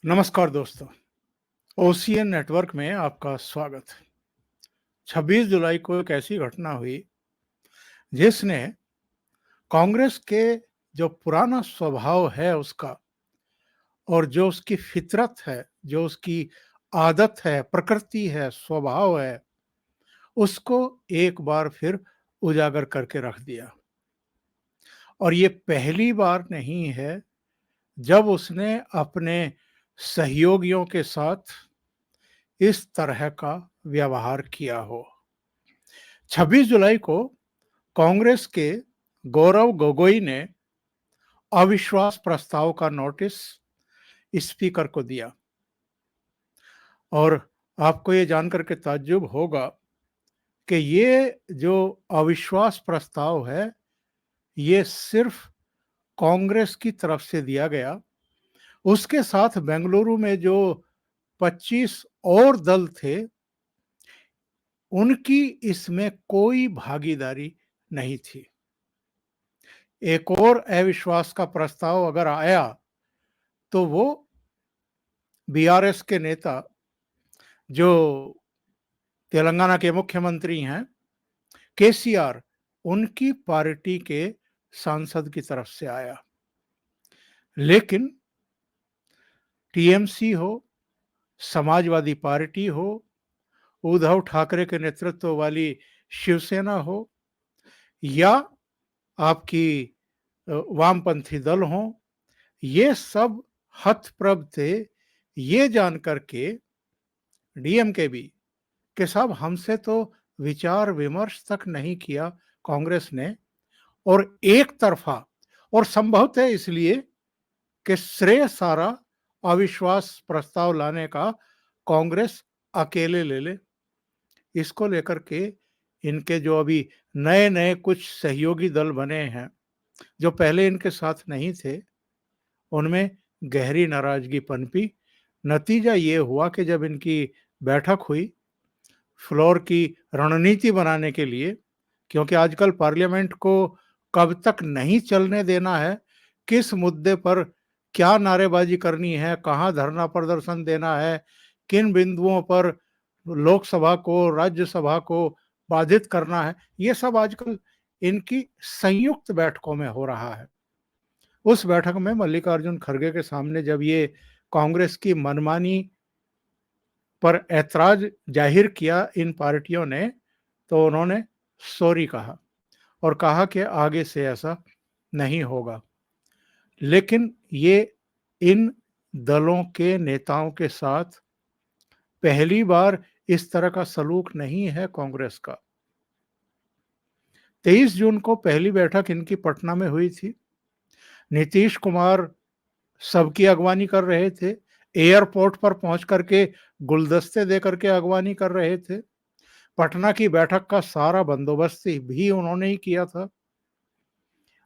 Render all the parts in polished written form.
नमस्कार दोस्तों, OCN network में आपका स्वागत है। 26 जुलाई को एक ऐसी घटना हुई जिसने कांग्रेस के जो पुराना स्वभाव है उसका और जो उसकी फितरत है, जो उसकी आदत है, प्रकृति है, स्वभाव है, उसको एक बार फिर उजागर करके रख दिया। और ये पहली बार नहीं है जब उसने अपने सहयोगियों के साथ इस तरह का व्यवहार किया हो। 26 जुलाई को कांग्रेस के गौरव गोगोई ने अविश्वास प्रस्ताव का नोटिस स्पीकर को दिया और आपको ये जानकर के ताज्जुब होगा कि ये जो अविश्वास प्रस्ताव है, ये सिर्फ कांग्रेस की तरफ से दिया गया। उसके साथ बेंगलुरु में जो 25 और दल थे, उनकी इसमें कोई भागीदारी नहीं थी। एक और अविश्वास का प्रस्ताव अगर आया तो वो बीआरएस के नेता जो तेलंगाना के मुख्यमंत्री हैं केसीआर, उनकी पार्टी के सांसद की तरफ से आया। लेकिन टीएमसी हो, समाजवादी पार्टी हो, उद्धव ठाकरे के नेतृत्व वाली शिवसेना हो या आपकी वामपंथी दल हो, ये सब हतप्रभ थे ये जानकर के डीएमके भी कि साहब हमसे तो विचार विमर्श तक नहीं किया कांग्रेस ने, और एक तरफा, और संभवतः इसलिए कि श्रेय सारा अविश्वास प्रस्ताव लाने का कांग्रेस अकेले ले ले। इसको लेकर के इनके जो अभी नए नए कुछ सहयोगी दल बने हैं जो पहले इनके साथ नहीं थे, उनमें गहरी नाराजगी पनपी। नतीजा ये हुआ कि जब इनकी बैठक हुई फ्लोर की रणनीति बनाने के लिए, क्योंकि आजकल पार्लियामेंट को कब तक नहीं चलने देना है, किस मुद्दे पर क्या नारेबाजी करनी है, कहाँ धरना प्रदर्शन देना है, किन बिंदुओं पर लोकसभा को, राज्यसभा को बाधित करना है, ये सब आजकल इनकी संयुक्त बैठकों में हो रहा है। उस बैठक में मल्लिकार्जुन खड़गे के सामने जब ये कांग्रेस की मनमानी पर ऐतराज जाहिर किया इन पार्टियों ने, तो उन्होंने सॉरी कहा और कहा कि आगे से ऐसा नहीं होगा। लेकिन ये इन दलों के नेताओं के साथ पहली बार इस तरह का सलूक नहीं है कांग्रेस का। 23 जून को पहली बैठक इनकी पटना में हुई थी। नीतीश कुमार सबकी अगवानी कर रहे थे, एयरपोर्ट पर पहुंच करके गुलदस्ते दे करके अगवानी कर रहे थे। पटना की बैठक का सारा बंदोबस्त भी उन्होंने ही किया था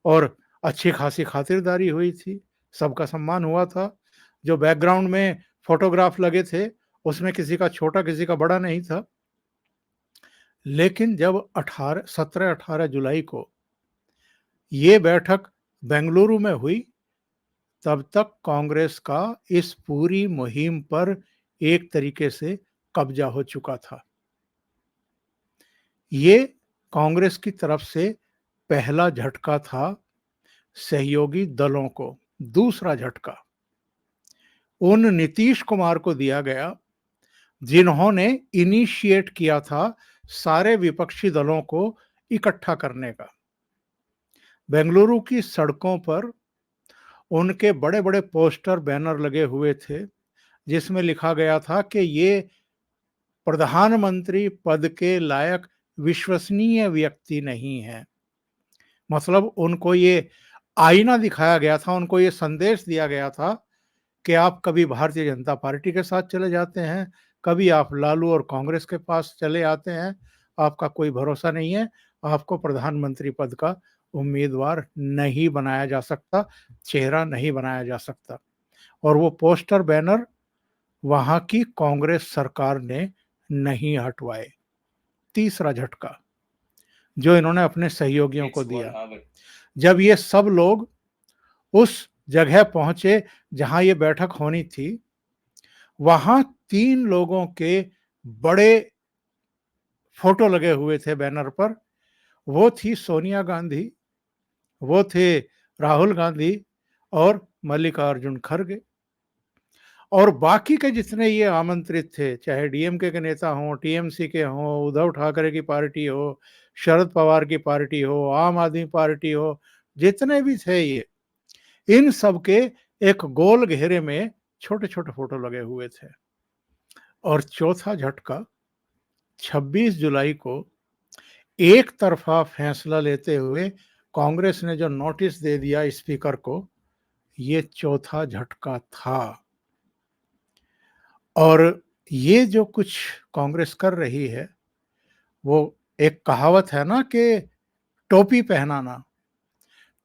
और अच्छी खासी खातिरदारी हुई थी, सबका सम्मान हुआ था। जो बैकग्राउंड में फोटोग्राफ लगे थे उसमें किसी का छोटा किसी का बड़ा नहीं था। लेकिन जब 17-18 जुलाई को ये बैठक बेंगलुरु में हुई, तब तक कांग्रेस का इस पूरी मुहिम पर एक तरीके से कब्जा हो चुका था। ये कांग्रेस की तरफ से पहला झटका था सहयोगी दलों को। दूसरा झटका उन नीतीश कुमार को दिया गया जिन्होंने इनिशिएट किया था सारे विपक्षी दलों को इकट्ठा करने का। बेंगलुरु की सड़कों पर उनके बड़े बड़े पोस्टर बैनर लगे हुए थे जिसमें लिखा गया था कि ये प्रधानमंत्री पद के लायक विश्वसनीय व्यक्ति नहीं है। मतलब उनको ये आईना दिखाया गया था, उनको ये संदेश दिया गया था कि आप कभी भारतीय जनता पार्टी के साथ चले जाते हैं, कभी आप लालू और कांग्रेस के पास चले आते हैं, आपका कोई भरोसा नहीं है, आपको प्रधानमंत्री पद का उम्मीदवार नहीं बनाया जा सकता, चेहरा नहीं बनाया जा सकता। और वो पोस्टर बैनर वहां की कांग्रेस सरकार ने नहीं हटवाए। तीसरा झटका जो इन्होंने अपने सहयोगियों को दिया, जब ये सब लोग उस जगह पहुंचे जहां ये बैठक होनी थी, वहां 3 लोगों के बड़े फोटो लगे हुए थे बैनर पर। वो थी सोनिया गांधी, वो थे राहुल गांधी और मल्लिकार्जुन खड़गे। और बाकी के जितने ये आमंत्रित थे, चाहे डीएमके के नेता हों, टीएमसी के हों, उद्धव ठाकरे की पार्टी हो, शरद पवार की पार्टी हो, आम आदमी पार्टी हो, जितने भी थे ये, इन सब के एक गोल घेरे में छोटे-छोटे फोटो लगे हुए थे। और चौथा झटका, 26 जुलाई को एक तरफा फैसला लेते हुए कांग्रेस ने जो नोटिस दे दिया स्पीकर को, ये चौथा झटका था। और ये जो कुछ कांग्रेस कर रही है, वो एक कहावत है ना कि टोपी पहनाना,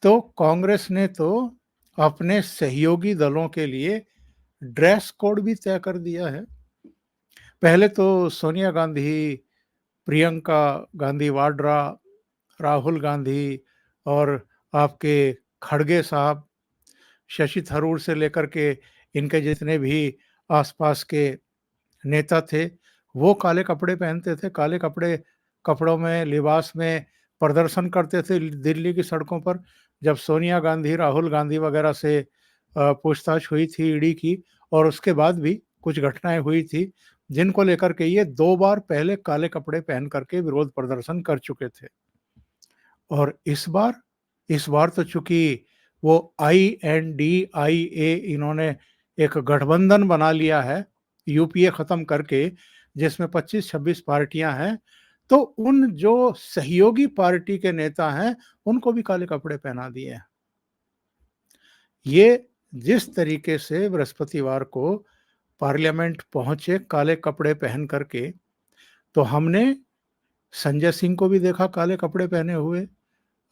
तो कांग्रेस ने तो अपने सहयोगी दलों के लिए ड्रेस कोड भी तय कर दिया है। पहले तो सोनिया गांधी, प्रियंका गांधी वाड्रा, राहुल गांधी और आपके खड़गे साहब, शशि थरूर से लेकर के इनके जितने भी आसपास के नेता थे, वो काले कपड़े पहनते थे। काले कपड़ों में, लिबास में प्रदर्शन करते थे दिल्ली की सड़कों पर। जब सोनिया गांधी, राहुल गांधी वगैरह से पूछताछ हुई थी ईडी की, और उसके बाद भी कुछ घटनाएं हुई थी, जिनको लेकर के ये 2 बार पहले काले कपड़े पहन करके विरोध प्रदर्शन कर चुके थे। और इस बार तो चूंकि वो INDIA इन्होंने एक गठबंधन बना लिया है, यूपीए खत्म करके, जिसमें 25-26 पार्टियां हैं, तो उन जो सहयोगी पार्टी के नेता हैं, उनको भी काले कपड़े पहना दिए हैं। ये जिस तरीके से बृहस्पतिवार को पार्लियामेंट पहुंचे काले कपड़े पहन करके, तो हमने संजय सिंह को भी देखा काले कपड़े पहने हुए,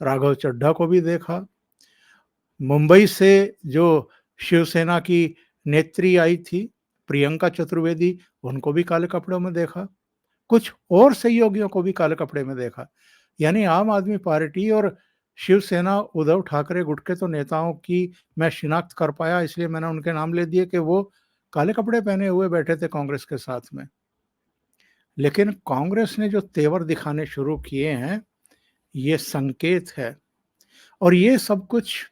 राघव चड्ढा को भी देखा। मुंबई से जो शिवसेना की नेत्री आई थी, प्रियंका चतुर्वेदी, उनको भी काले कपड़ों में देखा। कुछ और सहयोगियों को भी काले कपड़े में देखा। यानी आम आदमी पार्टी और शिवसेना, उद्धव ठाकरे गुट के तो नेताओं की मैं शिनाख्त कर पाया, इसलिए मैंने उनके नाम ले दिए कि वो काले कपड़े पहने हुए बैठे थे कांग्रेस के साथ में। लेकिन कांग्रेस ने जो तेवर दिखाने शुरू किए हैं, ये संकेत है। और ये सब कुछ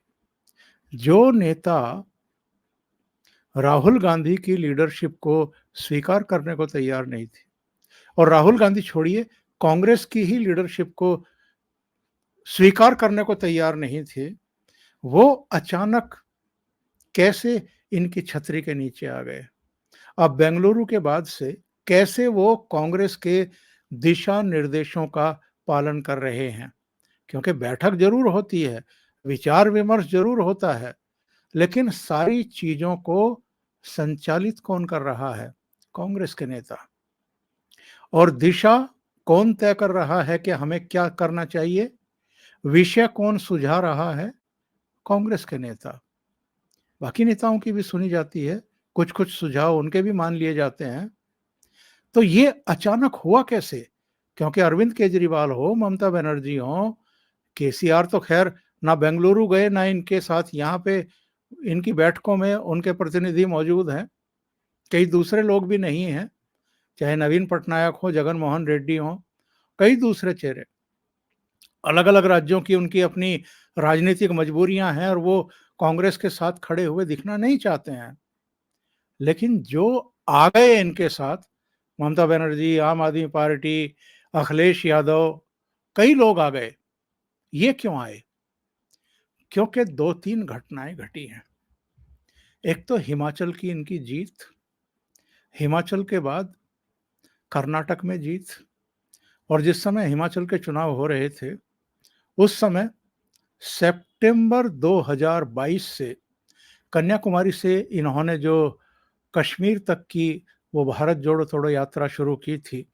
जो नेता राहुल गांधी की लीडरशिप को स्वीकार करने को तैयार नहीं थे, और राहुल गांधी छोड़िए, कांग्रेस की ही लीडरशिप को स्वीकार करने को तैयार नहीं थे, वो अचानक कैसे इनकी छतरी के नीचे आ गए। अब बेंगलुरु के बाद से कैसे वो कांग्रेस के दिशा निर्देशों का पालन कर रहे हैं, क्योंकि बैठक जरूर होती है, विचार विमर्श जरूर होता है, लेकिन सारी चीजों को संचालित कौन कर रहा है? कांग्रेस के नेता। और दिशा कौन तय कर रहा है कि हमें क्या करना चाहिए? विषय कौन सुझा रहा है? कांग्रेस के नेता। बाकी नेताओं की भी सुनी जाती है, कुछ-कुछ सुझाव उनके भी मान लिए जाते हैं। तो ये अचानक हुआ कैसे? क्योंकि अरविंद केजरीवाल हो, ममता बनर्जी हो, केसीआर तो खैर ना बेंगलुरु गए, ना इनके साथ यहाँ पे इनकी बैठकों में उनके प्रतिनिधि मौजूद हैं। कई दूसरे लोग भी नहीं हैं, चाहे नवीन पटनायक हो, जगन मोहन रेड्डी हो, कई दूसरे चेहरे। अलग-अलग राज्यों की उनकी अपनी राजनीतिक मजबूरियां हैं, और वो कांग्रेस के साथ खड़े हुए दिखना नहीं चाहते हैं। लेकिन जो आ गए इनके साथ, ममता बनर्जी, आम आदमी पार्टी, अखिलेश यादव, कई लोग आ गए। ये क्यों आए? क्योंकि 2-3 घटनाएं घटी हैं। एक तो हिमाचल की इनकी जीत, हिमाचल के बाद कर्नाटक में जीत। और जिस समय हिमाचल के चुनाव हो रहे थे, उस समय सितंबर 2022 से कन्याकुमारी से इन्होंने जो कश्मीर तक की वो भारत जोड़ो तोड़ो यात्रा शुरू की थी,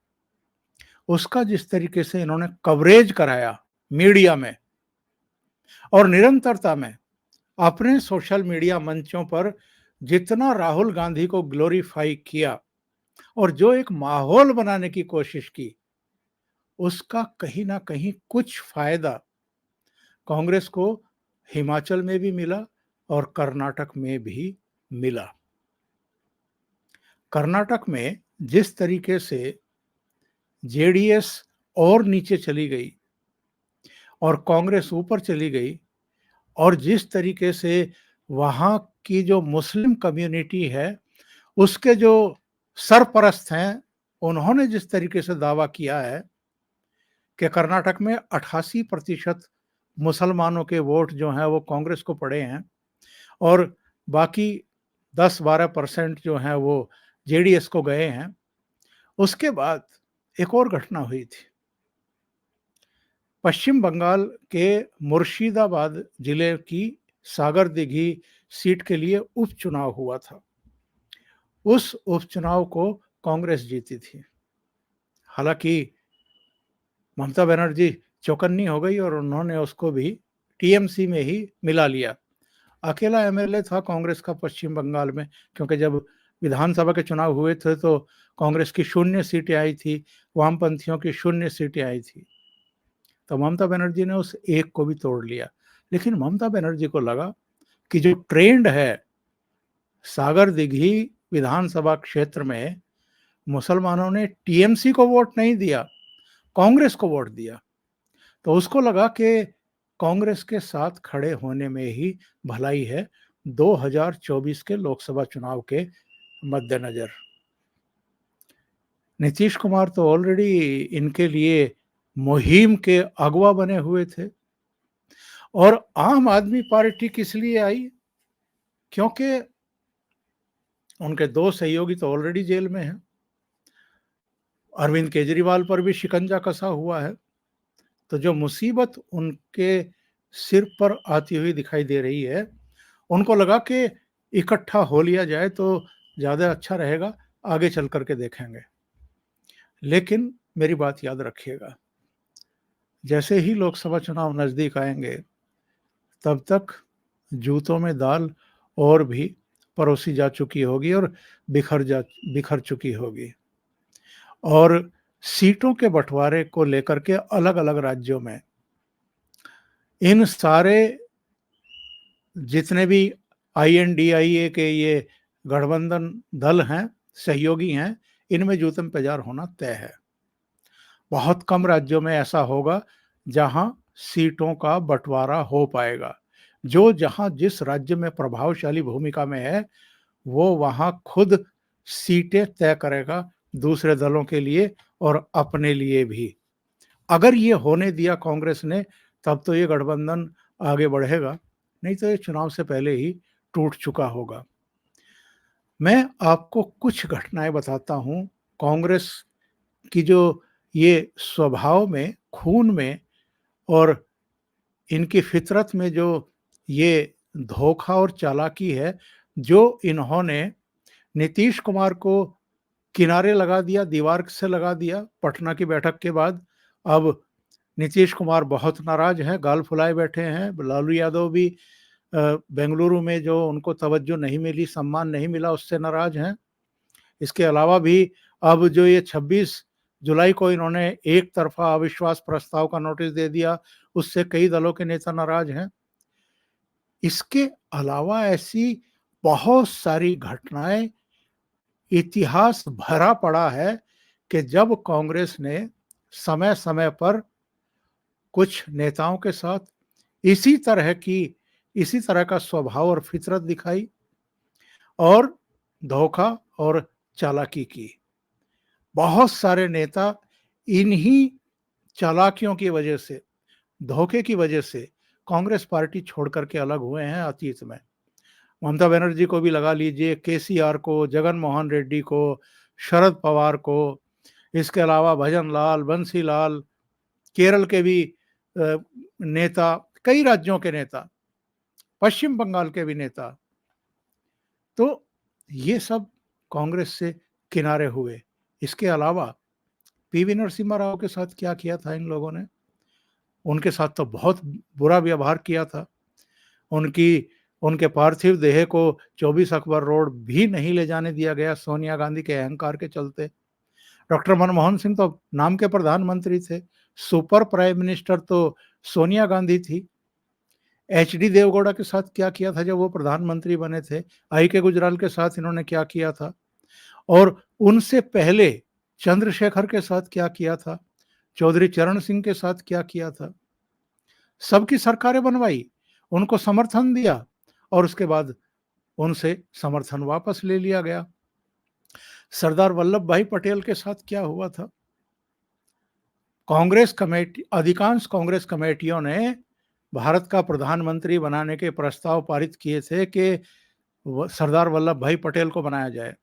उसका जिस तरीके से इन्होंने कवरेज कराया मीडिया में और निरंतरता में, अपने सोशल मीडिया मंचों पर जितना राहुल गांधी को ग्लोरीफाई किया और जो एक माहौल बनाने की कोशिश की, उसका कहीं ना कहीं कुछ फायदा कांग्रेस को हिमाचल में भी मिला और कर्नाटक में भी मिला। कर्नाटक में जिस तरीके से जेडीएस और नीचे चली गई और कांग्रेस ऊपर चली गई, और जिस तरीके से वहाँ की जो मुस्लिम कम्युनिटी है, उसके जो सरपरस्त हैं, उन्होंने जिस तरीके से दावा किया है कि कर्नाटक में 88% मुसलमानों के वोट जो हैं वो कांग्रेस को पड़े हैं और बाकी 10-12% जो हैं वो जेडीएस को गए हैं। उसके बाद एक और घटना हुई थी। पश्चिम बंगाल के मुर्शिदाबाद जिले की सागर दिघी सीट के लिए उपचुनाव हुआ था। उस उपचुनाव को कांग्रेस जीती थी। हालांकि ममता बनर्जी चौकन्नी हो गई और उन्होंने उसको भी टीएमसी में ही मिला लिया। अकेला एमएलए था कांग्रेस का पश्चिम बंगाल में, क्योंकि जब विधानसभा के चुनाव हुए थे तो कांग्रेस की 0 सीटें आई थी, वामपंथियों की 0 सीटें आई थी। तो ममता बनर्जी ने उस एक को भी तोड़ लिया। लेकिन ममता बनर्जी को लगा कि जो ट्रेंड है सागर दिघी विधानसभा क्षेत्र में, मुसलमानों ने टीएमसी को वोट नहीं दिया, कांग्रेस को वोट दिया। तो उसको लगा कि कांग्रेस के साथ खड़े होने में ही भलाई है 2024 के लोकसभा चुनाव के मद्देनजर। नीतीश कुमार तो ऑलरेडी इनके लिए मुहिम के अगवा बने हुए थे। और आम आदमी पार्टी किस लिए आई? क्योंकि उनके 2 सहयोगी तो ऑलरेडी जेल में हैं। अरविंद केजरीवाल पर भी शिकंजा कसा हुआ है। तो जो मुसीबत उनके सिर पर आती हुई दिखाई दे रही है, उनको लगा कि इकट्ठा हो लिया जाए तो ज़्यादा अच्छा रहेगा, आगे चल कर के देखेंगे। लेकिन मेरी बात याद रखिएगा, जैसे ही लोकसभा चुनाव नज़दीक आएंगे, तब तक जूतों में दाल और भी परोसी जा चुकी होगी और बिखर चुकी होगी। और सीटों के बंटवारे को लेकर के अलग-अलग राज्यों में इन सारे जितने भी आईएनडीआईए के ये गठबंधन दल हैं, सहयोगी हैं, इनमें जूतम पेजार होना तय है। बहुत कम राज्यों में ऐसा होगा जहां सीटों का बंटवारा हो पाएगा। जो जहां जिस राज्य में प्रभावशाली भूमिका में है, वो वहां खुद सीटें तय करेगा, दूसरे दलों के लिए और अपने लिए भी। अगर ये होने दिया कांग्रेस ने, तब तो ये गठबंधन आगे बढ़ेगा, नहीं तो ये चुनाव से पहले ही टूट चुका होगा। मैं आपको कुछ घटनाएं बताता हूं कांग्रेस की, जो ये स्वभाव में, खून में और इनकी फितरत में जो ये धोखा और चालाकी है, जो इन्होंने नीतीश कुमार को किनारे लगा दिया, दीवार से लगा दिया पटना की बैठक के बाद। अब नीतीश कुमार बहुत नाराज हैं, गाल फुलाए बैठे हैं। लालू यादव भी बेंगलुरु में जो उनको तवज्जो नहीं मिली, सम्मान नहीं मिला, उससे नाराज हैं। इसके अलावा भी अब जो ये 26 जुलाई को इन्होंने एक तरफा अविश्वास प्रस्ताव का नोटिस दे दिया, उससे कई दलों के नेता नाराज हैं। इसके अलावा ऐसी बहुत सारी घटनाएं, इतिहास भरा पड़ा है कि जब कांग्रेस ने समय समय पर कुछ नेताओं के साथ इसी तरह का स्वभाव और फितरत दिखाई और धोखा और चालाकी की। बहुत सारे नेता इन्हीं चालाकियों की वजह से, धोखे की वजह से कांग्रेस पार्टी छोड़ करके अलग हुए हैं अतीत में। ममता बनर्जी को भी लगा लीजिए, केसीआर को, जगन मोहन रेड्डी को, शरद पवार को, इसके अलावा भजन लाल, बंसी लाल, केरल के भी नेता, कई राज्यों के नेता, पश्चिम बंगाल के भी नेता। तो ये सब कांग्रेस से किनारे हुए। इसके अलावा पीवी नरसिम्हा राव के साथ क्या किया था इन लोगों ने? उनके साथ तो बहुत बुरा व्यवहार किया था। उनके पार्थिव देह को 24 अकबर रोड भी नहीं ले जाने दिया गया, सोनिया गांधी के अहंकार के चलते। डॉक्टर मनमोहन सिंह तो नाम के प्रधानमंत्री थे, सुपर प्राइम मिनिस्टर तो सोनिया गांधी थी। एचडी देवगौड़ा के साथ क्या किया था जब वो प्रधानमंत्री बने थे? आई के गुजराल के साथ इन्होंने क्या किया था? और उनसे पहले चंद्रशेखर के साथ क्या किया था, चौधरी चरण सिंह के साथ क्या किया था। सबकी सरकारें बनवाई, उनको समर्थन दिया और उसके बाद उनसे समर्थन वापस ले लिया गया। सरदार वल्लभ भाई पटेल के साथ क्या हुआ था? कांग्रेस कमेटी, अधिकांश कांग्रेस कमेटियों ने भारत का प्रधानमंत्री बनाने के प्रस्ताव पारित किए थे कि सरदार वल्लभ भाई पटेल को बनाया जाए,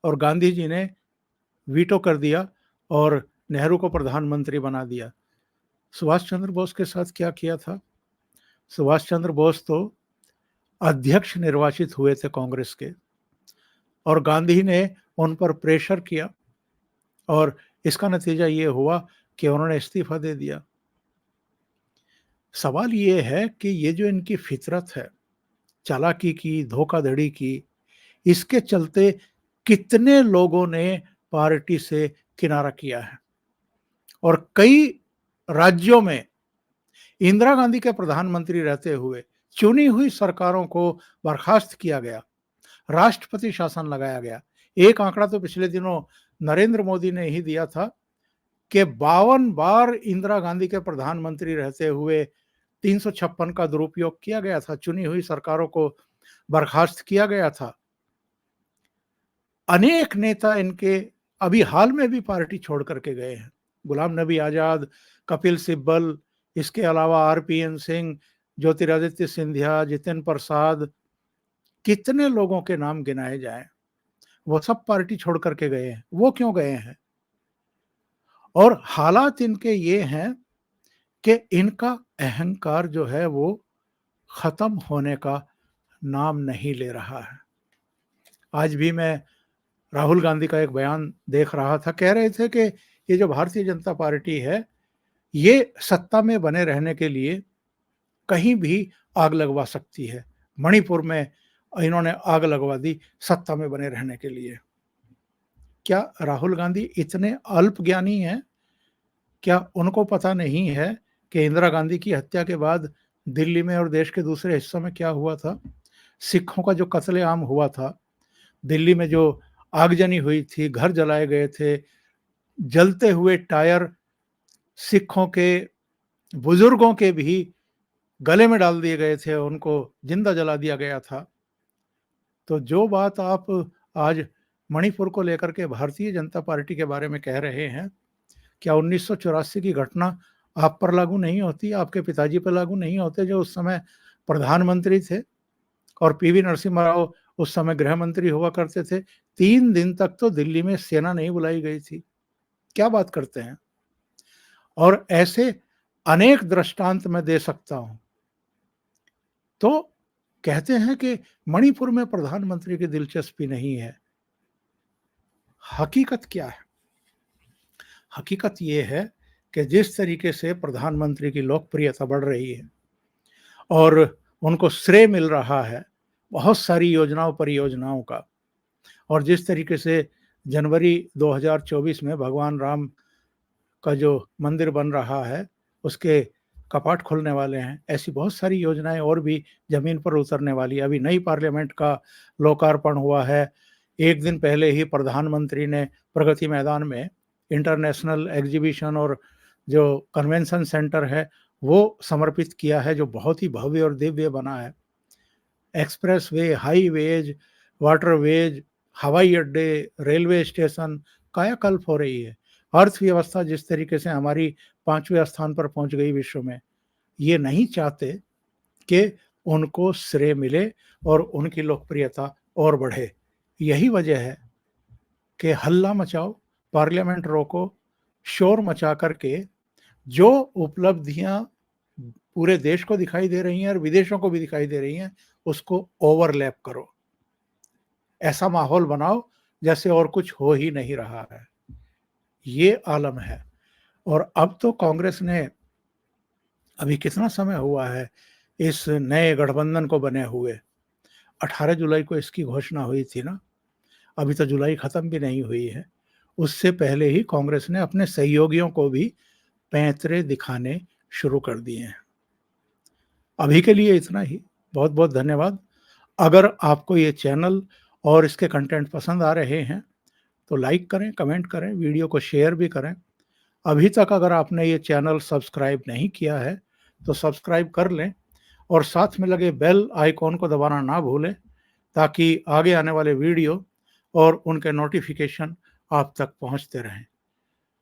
और गांधी जी ने वीटो कर दिया और नेहरू को प्रधानमंत्री बना दिया। सुभाष चंद्र बोस के साथ क्या किया था? सुभाष चंद्र बोस तो अध्यक्ष निर्वाचित हुए थे कांग्रेस के, और गांधी ने उन पर प्रेशर किया और इसका नतीजा ये हुआ कि उन्होंने इस्तीफा दे दिया। सवाल ये है कि ये जो इनकी फितरत है, चालाकी की, धोखाधड़ी की, इसके चलते कितने लोगों ने पार्टी से किनारा किया है, और कई राज्यों में इंदिरा गांधी के प्रधानमंत्री रहते हुए चुनी हुई सरकारों को बर्खास्त किया गया, राष्ट्रपति शासन लगाया गया। एक आंकड़ा तो पिछले दिनों नरेंद्र मोदी ने ही दिया था कि 52 बार इंदिरा गांधी के प्रधानमंत्री रहते हुए 356 का दुरुपयोग किया गया था, चुनी हुई सरकारों को बर्खास्त किया गया था। अनेक नेता इनके अभी हाल में भी पार्टी छोड़ करके गए हैं। गुलाम नबी आजाद, कपिल सिब्बल, इसके अलावा आरपीएन सिंह, ज्योतिरादित्य सिंधिया, जितिन प्रसाद, कितने लोगों के नाम गिनाए जाएं, वो सब पार्टी छोड़ करके गए हैं। वो क्यों गए हैं? और हालात इनके ये हैं कि इनका अहंकार जो है वो खत्म होने का नाम नहीं ले रहा है। आज भी मैं राहुल गांधी का एक बयान देख रहा था, कह रहे थे कि ये जो भारतीय जनता पार्टी है, ये सत्ता में बने रहने के लिए कहीं भी आग लगवा सकती है। मणिपुर में इन्होंने आग लगवा दी सत्ता में बने रहने के लिए। क्या राहुल गांधी इतने अल्पज्ञानी हैं? क्या उनको पता नहीं है कि इंदिरा गांधी की हत्या के बाद दिल्ली में और देश के दूसरे हिस्सों में क्या हुआ था? सिखों का जो कत्लेआम हुआ था, दिल्ली में जो आगजनी हुई थी, घर जलाए गए थे, जलते हुए टायर सिखों के, बुजुर्गों के भी गले में डाल दिए गए थे, उनको जिंदा जला दिया गया था। तो जो बात आप आज मणिपुर को लेकर के भारतीय जनता पार्टी के बारे में कह रहे हैं, क्या 1984 की घटना आप पर लागू नहीं होती, आपके पिताजी पर लागू नहीं होते जो उस समय प्रधानमंत्री थे, और पीवी नरसिम्हा राव उस समय गृह मंत्री हुआ करते थे? 3 दिन तक तो दिल्ली में सेना नहीं बुलाई गई थी। क्या बात करते हैं? और ऐसे अनेक दृष्टांत मैं दे सकता हूं। तो कहते हैं कि मणिपुर में प्रधानमंत्री की दिलचस्पी नहीं है। हकीकत क्या है? हकीकत ये है कि जिस तरीके से प्रधानमंत्री की लोकप्रियता बढ़ रही है और उनको श्रेय मिल रहा है बहुत सारी योजनाओं परियोजनाओं का, और जिस तरीके से जनवरी 2024 में भगवान राम का जो मंदिर बन रहा है उसके कपाट खुलने वाले हैं, ऐसी बहुत सारी योजनाएं और भी जमीन पर उतरने वाली है। अभी नई पार्लियामेंट का लोकार्पण हुआ है। एक दिन पहले ही प्रधानमंत्री ने प्रगति मैदान में इंटरनेशनल एग्जीबिशन और जो कन्वेंशन सेंटर है वो समर्पित किया है, जो बहुत ही भव्य और दिव्य बना है। एक्सप्रेस वे, हाईवेज, वाटरवेज, हवाई अड्डे, रेलवे स्टेशन, कायाकल्प हो रही है। अर्थव्यवस्था जिस तरीके से हमारी 5वें स्थान पर पहुंच गई विश्व में, ये नहीं चाहते कि उनको श्रेय मिले और उनकी लोकप्रियता और बढ़े। यही वजह है कि हल्ला मचाओ, पार्लियामेंट रोको, शोर मचा करके जो उपलब्धियां पूरे देश को दिखाई दे रही हैं और विदेशों को भी दिखाई दे रही हैं, उसको ओवरलैप करो। ऐसा माहौल बनाओ जैसे और कुछ हो ही नहीं रहा है। ये आलम है। और अब तो कांग्रेस ने, अभी कितना समय हुआ है इस नए गठबंधन को बने हुए? 18 जुलाई को इसकी घोषणा हुई थी ना, अभी तो जुलाई खत्म भी नहीं हुई है। उससे पहले ही कांग्रेस ने अपने सहयोगियों को भी पैंतरे दिखाने शुरू कर दिए हैं। अभी के लिए इतना ही। बहुत बहुत धन्यवाद। अगर आपको ये चैनल और इसके कंटेंट पसंद आ रहे हैं तो लाइक करें, कमेंट करें, वीडियो को शेयर भी करें। अभी तक अगर आपने ये चैनल सब्सक्राइब नहीं किया है, तो सब्सक्राइब कर लें और साथ में लगे बेल आइकॉन को दबाना ना भूलें, ताकि आगे आने वाले वीडियो और उनके नोटिफिकेशन आप तक पहुंचते रहें।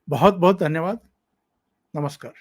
बहुत-बहुत धन्यवाद। नमस्कार।